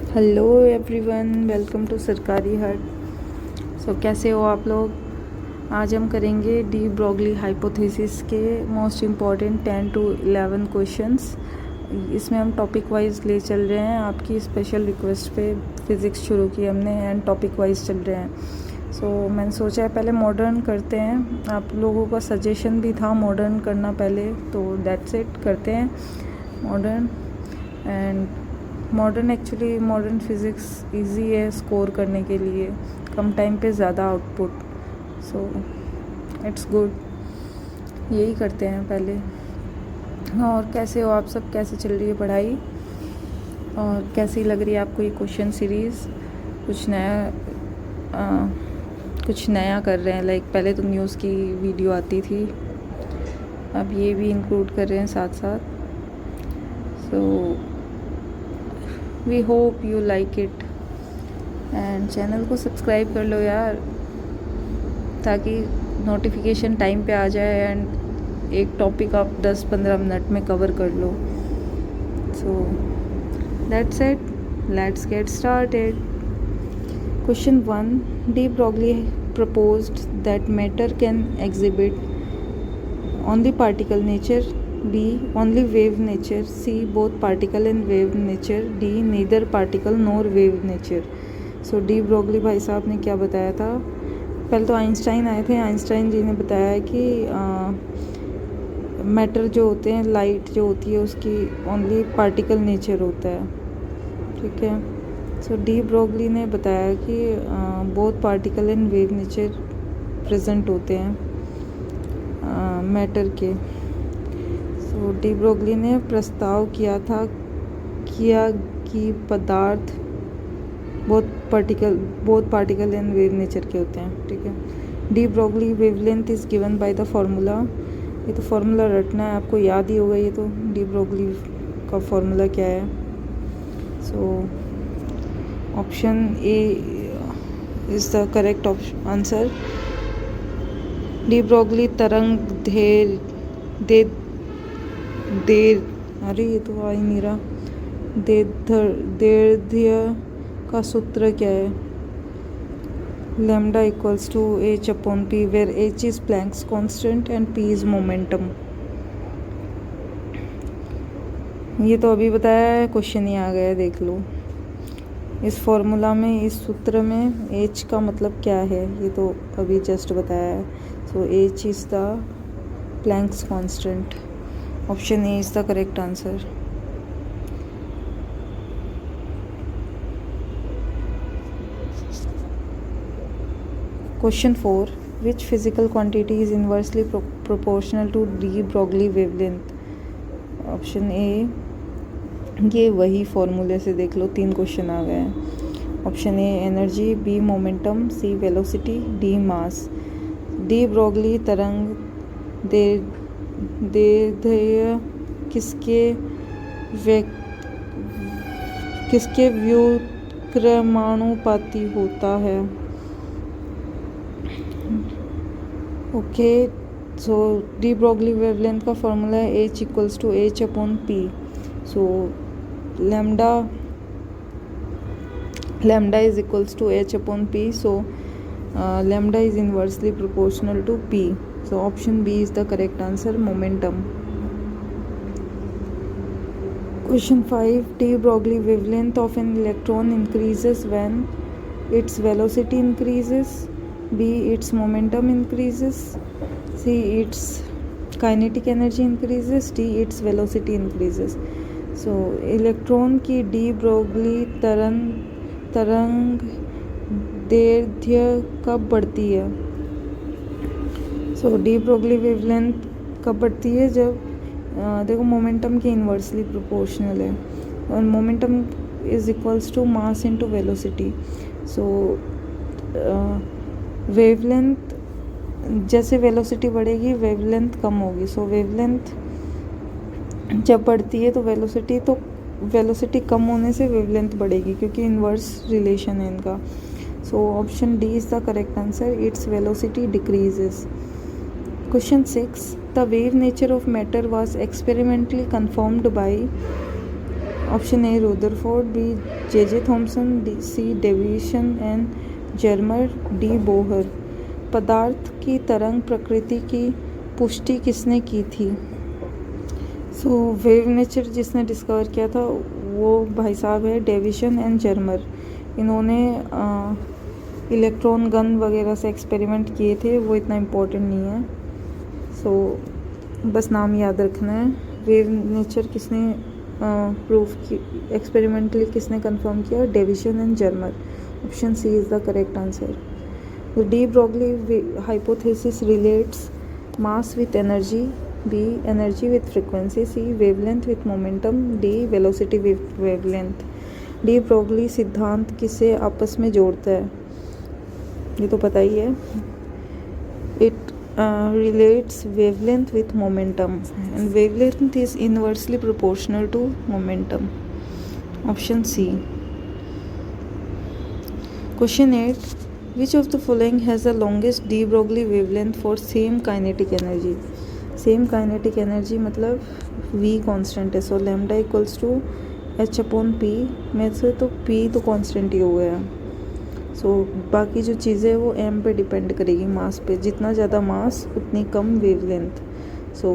Hello everyone, welcome to सरकारी हट। कैसे हो आप लोग। आज हम करेंगे डी ब्रोगली हाइपोथेसिस के मोस्ट इम्पॉर्टेंट 10 to 11 क्वेश्चंस। इसमें हम टॉपिक वाइज ले चल रहे हैं। आपकी स्पेशल रिक्वेस्ट पे फिज़िक्स शुरू की हमने एंड टॉपिक वाइज चल रहे हैं। मैंने सोचा है पहले मॉडर्न करते हैं। आप लोगों का सजेशन भी था मॉडर्न करना पहले, तो दैट्स इट, करते हैं modern. And modern physics easy है स्कोर करने के लिए, कम टाइम पे ज़्यादा आउटपुट, सो इट्स गुड। यही करते हैं पहले। और कैसे हो आप सब, कैसे चल रही है पढ़ाई और कैसी लग रही है आपको ये क्वेश्चन सीरीज़। कुछ नया कर रहे हैं, लाइक पहले तो न्यूज़ की वीडियो आती थी, अब ये भी इंक्लूड कर रहे हैं साथ साथ। We hope you like it and channel को सब्सक्राइब कर लो यार, ताकि नोटिफिकेशन टाइम पे आ जाए एंड एक टॉपिक आप 10-15 मिनट में कवर कर लो। That's it, let's get started. Question 1, de Broglie proposed that matter can exhibit only particle nature, B only wave nature, C both particle and wave nature, D neither particle nor wave nature। De Broglie भाई साहब ने क्या बताया था। पहले तो Einstein आए थे। आइंस्टाइन जी ने बताया कि मैटर जो होते हैं, लाइट जो होती है उसकी ओनली पार्टिकल नेचर होता है, ठीक है। डी ब्रोगली ने बताया कि both particle and wave nature present होते हैं मैटर के। डी ब्रोगली ने प्रस्ताव किया कि पदार्थ both particle and wave nature के होते हैं, ठीक है। D Broglie wavelength is given by the formula. ये तो फार्मूला रटना है, आपको याद ही होगा ये तो। डी ब्रोगली का फार्मूला क्या है। Option A is the correct answer. D Broglie तरंग अरे ये तो आ ही नहीं रहा। दैर्ध्य का सूत्र क्या है। Lambda equals to h upon p, where h is Planck's constant and p is momentum. ये तो अभी बताया है, क्वेश्चन ही आ गया, देख लो। इस फॉर्मूला में, इस सूत्र में h का मतलब क्या है, ये तो अभी जस्ट बताया है। h is the Planck's constant. Option A is the correct answer. Question 4, which physical quantity is inversely proportional to de Broglie wavelength? Option A, ये वही फॉर्मूले से देख लो, 3 क्वेश्चन आ गए हैं। Option A energy, B momentum, C velocity, D mass. De Broglie तरंग दैर्ध्य किसके व्युत्क्रमानुपाती होता है। ओके, डी ब्रोगली वेवलेंथ का फॉर्मूला है h equals to h upon p। Lambda is equals to h upon p, lambda is inversely proportional to p। Option B is the correct answer, momentum. Question 5, de Broglie wavelength of an electron increases when its velocity increases, B its momentum increases, C its kinetic energy increases, D its velocity increases। Electron की D Broglie तरंग दैर्ध्य कब बढ़ती है। D Broglie wavelength कब बढ़ती है, जब देखो मोमेंटम के इन्वर्सली प्रोपोर्शनल है और momentum is equals to mass into velocity. Wavelength, जैसे वेलोसिटी बढ़ेगी वेवलेंथ कम होगी। वेवलेंथ जब बढ़ती है तो वेलोसिटी कम होने से वेवलेंथ बढ़ेगी, क्योंकि इन्वर्स रिलेशन है इनका। Option D is the correct answer, its velocity decreases. Question 6, the wave nature of matter was experimentally confirmed by option A Rutherford, B J Thomson, D C Davisson and Germer, D Bohr. पदार्थ की तरंग प्रकृति की पुष्टि किसने की थी? So wave nature जिसने डिस्कवर किया था वो भाई साहब है डेविसन एंड जर्मर। इन्होंने इलेक्ट्रॉन गन वगैरह से एक्सपेरिमेंट किए थे, वो इतना इम्पोर्टेंट नहीं है। सो बस नाम याद रखना है। वेव नेचर किसने प्रूफ की, एक्सपेरिमेंटली किसने कंफर्म किया? Davisson and Germer. Option C is the correct answer. तो de Broglie hypothesis relates mass with energy, B energy with frequency, C wavelength with momentum, D velocity with wavelength. De Broglie सिद्धांत किसे आपस में जोड़ता है? ये तो पता ही है। It relates wavelength with momentum and wavelength is inversely proportional to momentum. Option C. Question 8. Which of the following has the longest de Broglie wavelength for same kinetic energy? Same kinetic energy मतलब v constant है, so lambda equals to h upon p में से तो p तो constant ही हो गया। सो बाकी जो चीज़ें वो m पे डिपेंड करेगी, मास पे। जितना ज़्यादा मास उतनी कम वेवलेंथ। सो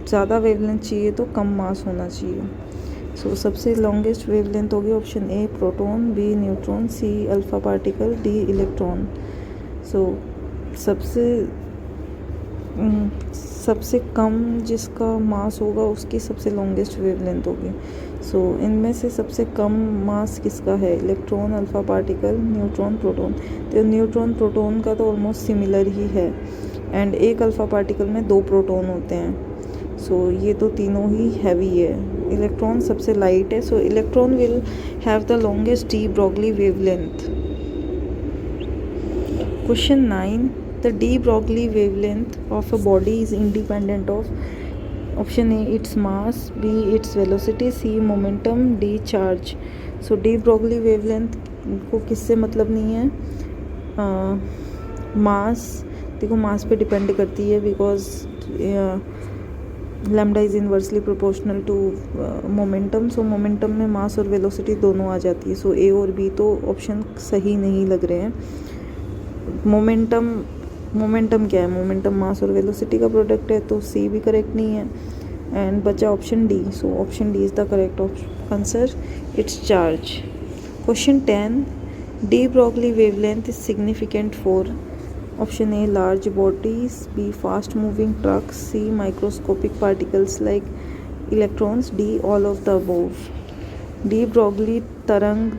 ज़्यादा वेवलेंथ चाहिए तो कम मास होना चाहिए। सो सबसे लॉन्गेस्ट वेवलेंथ होगी option A proton, B neutron, C alpha particle, D electron. So सबसे कम जिसका मास होगा उसकी सबसे लॉन्गेस्ट वेवलेंथ होगी। सो इनमें से सबसे कम मास किसका है? Electron, alpha particle, neutron, proton. तो न्यूट्रॉन प्रोटॉन का तो ऑलमोस्ट सिमिलर ही है एंड एक अल्फ़ा पार्टिकल में 2 प्रोटॉन होते हैं। सो ये तो तीनों ही हैवी है। इलेक्ट्रॉन सबसे लाइट है, सो electron will have the longest D Broglie wavelength. Question 9. The de Broglie wavelength of a body is independent of option A its mass, B its velocity, C momentum, D charge. So de Broglie wavelength को किससे मतलब नहीं है? मास, देखो मास पे depend करती है because lambda is inversely proportional to momentum. So momentum में मास और वेलोसिटी दोनों आ जाती है। सो ए और बी तो ऑप्शन सही नहीं लग रहे हैं। मोमेंटम क्या है? मोमेंटम मास और वेलोसिटी का प्रोडक्ट है, तो सी भी करेक्ट नहीं है एंड बचा option D. So option D is the correct answer, its charge. Question 10. De Broglie wavelength is significant for option A large bodies, B fast moving trucks, C microscopic particles like electrons, D all of the above. De Broglie तरंग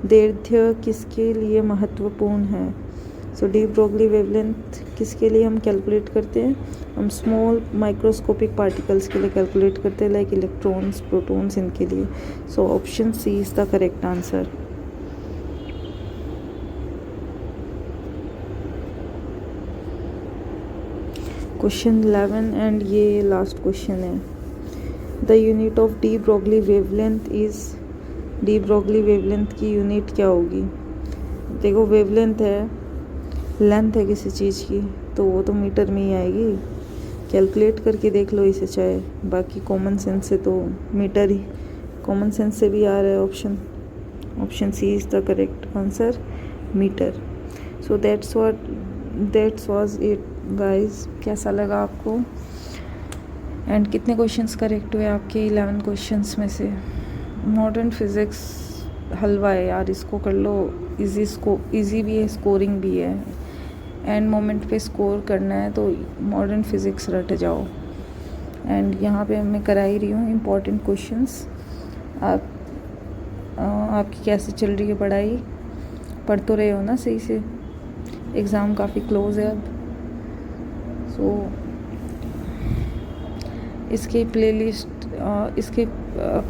दैर्ध्य किसके लिए महत्वपूर्ण है? सो D Broglie wavelength किसके लिए हम calculate करते हैं? हम स्मॉल माइक्रोस्कोपिक पार्टिकल्स के लिए कैलकुलेट करते हैं, लाइक इलेक्ट्रॉन्स, प्रोटॉन्स, इनके लिए। So option C is the correct answer. Question 11 and ये लास्ट क्वेश्चन है। The unit of de Broglie wavelength is, de Broglie wavelength की यूनिट क्या होगी? देखो वेवलेंथ है, लेंथ है किसी चीज़ की, तो वो तो मीटर में ही आएगी। कैलकुलेट करके देख लो इसे चाहे, बाकी कॉमन सेंस से तो मीटर ही, कॉमन सेंस से भी आ रहा है option C is the correct answer, metre. So that's was it guys. कैसा लगा आपको एंड कितने क्वेश्चंस करेक्ट हुए आपके 11 क्वेश्चंस में से? मॉडर्न फिज़िक्स हलवा है यार, इसको कर लो। इजी भी है, स्कोरिंग भी है, एंड मोमेंट पे स्कोर करना है तो मॉडर्न फिज़िक्स रट जाओ। एंड यहाँ पे मैं करा ही रही हूँ इम्पॉर्टेंट क्वेश्चंस। आपकी कैसे चल रही है पढ़ाई? पढ़ तो रहे हो ना सही से? एग्ज़ाम काफ़ी क्लोज है अब। सो इसके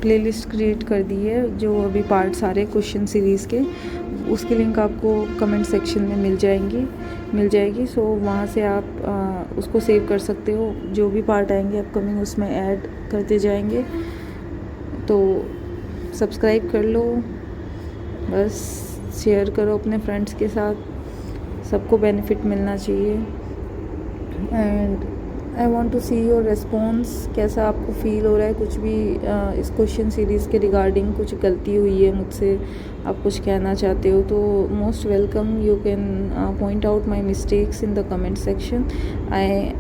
प्लेलिस्ट क्रिएट कर दी है, जो अभी पार्ट सारे क्वेश्चन सीरीज़ के, उसकी लिंक आपको कमेंट सेक्शन में मिल जाएगी। सो वहाँ से आप उसको सेव कर सकते हो। जो भी पार्ट आएंगे अपकमिंग उसमें ऐड करते जाएंगे। तो सब्सक्राइब कर लो, बस शेयर करो अपने फ्रेंड्स के साथ, सबको बेनिफिट मिलना चाहिए। And I want to see your response, कैसा आपको फील हो रहा है, कुछ भी इस क्वेश्चन सीरीज़ के रिगार्डिंग कुछ गलती हुई है मुझसे, आप कुछ कहना चाहते हो तो most welcome, you can point out my mistakes in the comment section.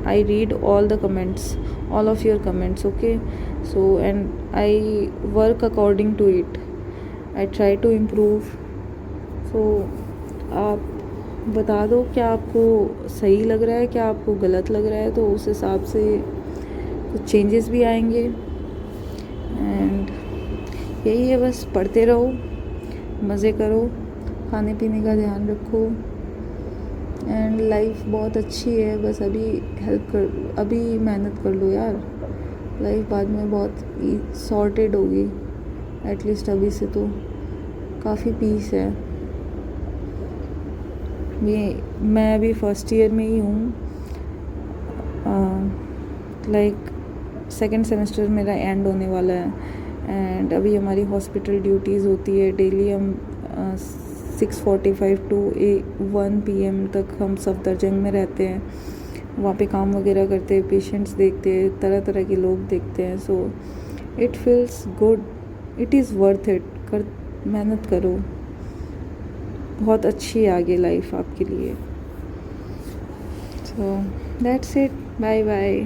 I read all the comments, all of your comments, okay. So and I work according to it, I try to improve. So आप बता दो क्या आपको सही लग रहा है, क्या आपको गलत लग रहा है, तो उस हिसाब से कुछ चेंजेस भी आएंगे. एंड यही है, बस पढ़ते रहो, मज़े करो, खाने पीने का ध्यान रखो. एंड लाइफ बहुत अच्छी है, बस अभी मेहनत कर लो यार, लाइफ बाद में बहुत सॉर्टेड होगी. एटलीस्ट अभी से तो काफ़ी पीस है. मैं अभी फर्स्ट ईयर में ही हूँ, लाइक सेकेंड सेमेस्टर मेरा एंड होने वाला है. एंड अभी हमारी हॉस्पिटल ड्यूटीज़ होती है डेली. हम 6:45 to 1 PM तक हम सफदरजंग में रहते हैं, वहाँ पे काम वगैरह करते हैं, पेशेंट्स देखते हैं, तरह तरह के लोग देखते हैं. So it feels good, it is worth it. मेहनत करो, बहुत अच्छी है आगे लाइफ आपके लिए. So that's it, bye bye.